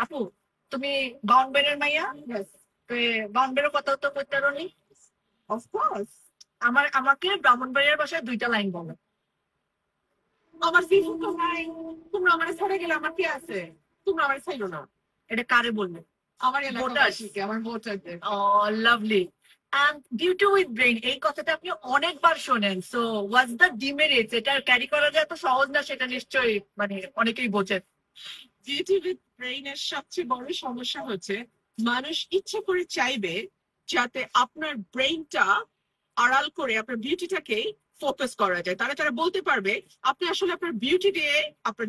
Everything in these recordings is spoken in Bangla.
আপু, তুমি বাউন্ডারির মাইয়া? Yes, বাউন্ডারির কথা তো কইতে পারোনি। of course. আমাকে ব্রাহ্মণবাড়িয়ার ভাষায় 2টা লাইন বলো। আমার সিফুন তো নাই। তোমরা আমার ছেড়ে গেলে আমার কি আছে? তোমরা আমার ছেড়ো না। এটা কারে বলবে? আমার এলাকাবাসীকে, আমার ভোটারদের। Lovely. And due to with brain, এই কথাটা আপনি অনেকবার শোনেন। So what's the demerits? এটা ক্যারি করা যায় তো সহজ না, সেটা নিশ্চয়ই মানে অনেকেই বোঝেন। ডিউটি উইথ ব্রেইনের সবচেয়ে বড় সমস্যা হচ্ছে মানুষ ইচ্ছে করে চাইবে যাতে আপনার ব্রেইনটা আড়াল করে আপনার বিউটিটাকে ফোকাস করা যায়। তারা বলতে পারবে আপনি আসলে আপনার বিউটি দিয়ে আপনার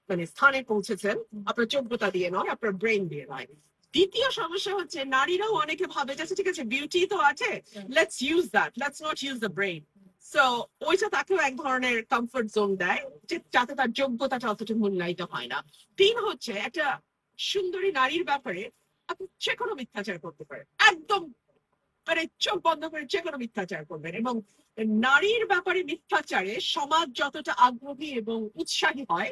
মানে স্থানে পৌঁছেছেন, আপনার যোগ্যতা দিয়ে নয়, আপনার ব্রেইন দিয়ে নয়। দ্বিতীয় সমস্যা হচ্ছে নারীরাও অনেকে ভাবে যে ঠিক আছে বিউটি তো আছে, let's use that, let's not use the brain. So ওইটা তাকেও এক ধরনের কমফোর্ট জোন দেয় যে যাতে তার যোগ্যতাটা অতটা মূল্যায়িত হয় না। তিন হচ্ছে একটা সুন্দরী নারীর ব্যাপারে আপনি যে কোনো মিথ্যাচার করতে পারেন, একদম মানে চোখ বন্ধ করে যে কোনো মিথ্যাচার করবেন। এবং নারীর ব্যাপারে মিথ্যাচারে সমাজ যতটা আগ্রহী এবং উৎসাহী হয়,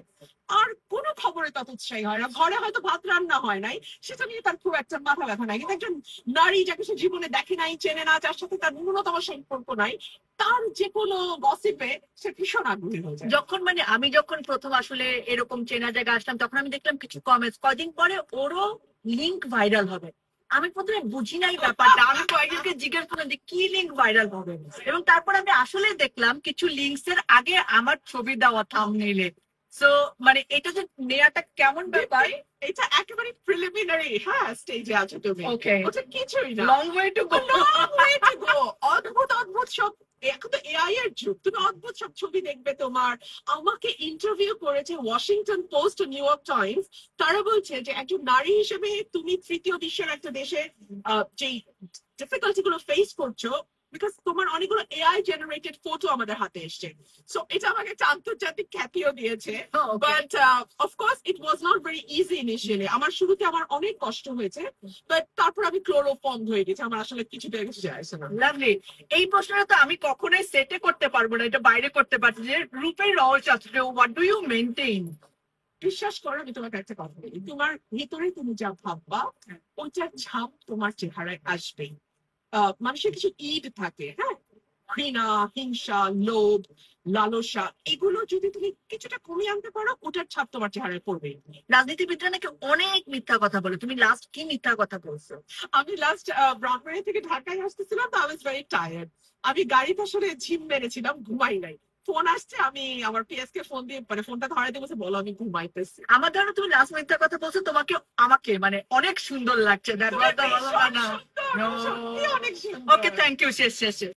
আর কোনো খবরে তত উৎসাহী হয় না। ঘরে হয়তো ভাত রান্না হয় নাই, সেটা নিয়ে তার খুব একটা মাথা ব্যথা নাই, কিন্তু একজন নারী যাকে সে জীবনে দেখে নাই, চেনে না, যার সাথে তার ন্যূনতম সম্পর্ক নাই, তার যে কোনো গসিপে সে ভীষণ আগ্রহী হয়ে যায়। আমি যখন প্রথম আসলে এরকম চেনা জায়গায় আসলাম, তখন আমি দেখলাম কিছু কমেন্টস, কদিন পরে ওরও লিঙ্ক ভাইরাল হবে। আমি প্রথমে বুঝি নাই ব্যাপারটা, আমি কয়েকজনকে জিজ্ঞেস করলাম যে কি লিঙ্ক ভাইরাল হবে, এবং তারপর আমি আসলে দেখলাম কিছু লিঙ্কস এর আগে আমার ছবি দেওয়া থাম্বনেইলে। সো মানে এটা যে নেয়াটা কেমন ব্যাপার? এটা একেবারে প্রিলিমিনারি, হ্যাঁ, স্টেজে আছো তুমি। ওকে, ওটা কিছুই না, লং ওয়ে টু গো। অদ্ভুত অদ্ভুত সব। এখন তো এআই এর যুগ, তুমি অদ্ভুত সব ছবি দেখবে তোমার। আমাকে ইন্টারভিউ করেছে ওয়াশিংটন পোস্ট ও নিউ ইয়র্ক টাইমস। তারা বলছে যে একজন নারী হিসেবে তুমি তৃতীয় বিশ্বের একটা দেশে যে ডিফিকাল্টি গুলো ফেস করছো, বিকজ তোমার অনেকগুলো এআই জেনারেটেড ফটো আমাদের হাতে এসছে। সো এটা আমাকে একটা আন্তর্জাতিক খ্যাতিও দিয়েছে। But of course it was not very easy initially. আমার শুরুতে আমার অনেক কষ্ট হয়েছে, বাট তারপর আমি ক্লোরোফর্ম হয়ে গেছি, আমার আসলে কিছুতে কিছু যায় আসে না। লাভলি। এই প্রশ্নটা তো আমি কখনোই সেটে করতে পারবো না, এটা বাইরে করতে পারছি যে রূপের রহস্য আছে, হোয়াট ডু ইউ মেনটেইন? বিশ্বাস করো, আমি তোমাকে একটা কথা বলি, তোমার ভিতরে তুমি যা ভাববা ওইটার ছাপ তোমার চেহারায় আসবেই। মানুষের কিছু ঈদ থাকে, হ্যাঁ, ঘৃণা, হিংসা, লোভ, লালসা, এগুলো যদি তুমি কিছুটা কমিয়ে আনতে পারো, ওটার ছাপ তোমার চেহারায় পড়বে। রাজনীতিবিদরা নাকি অনেক মিথ্যা কথা বলে, তুমি লাস্ট কি মিথ্যা কথা বলছো? আমি লাস্ট ব্রাহ্মণবাড়ি থেকে ঢাকায় আসতেছিলাম, তো আই ওয়াজ ভেরি টায়ার্ড। আমি গাড়িতে আসলে ঝিম মেরেছিলাম, ঘুমাই নাই। ফোন আসছে, আমি আমার পিএস কে ফোন দিয়ে মানে ফোনটা ধরাই দিয়ে বলছে বলো আমি ঘুমাইতেছি। আমার ধারণা তুমি লাস্ট মিথ্যা কথা বলছো, তোমাকে আমাকে মানে অনেক সুন্দর লাগছে। অনেক সুন্দর। ওকে, থ্যাংক ইউ, শেষ শেষ শেষ।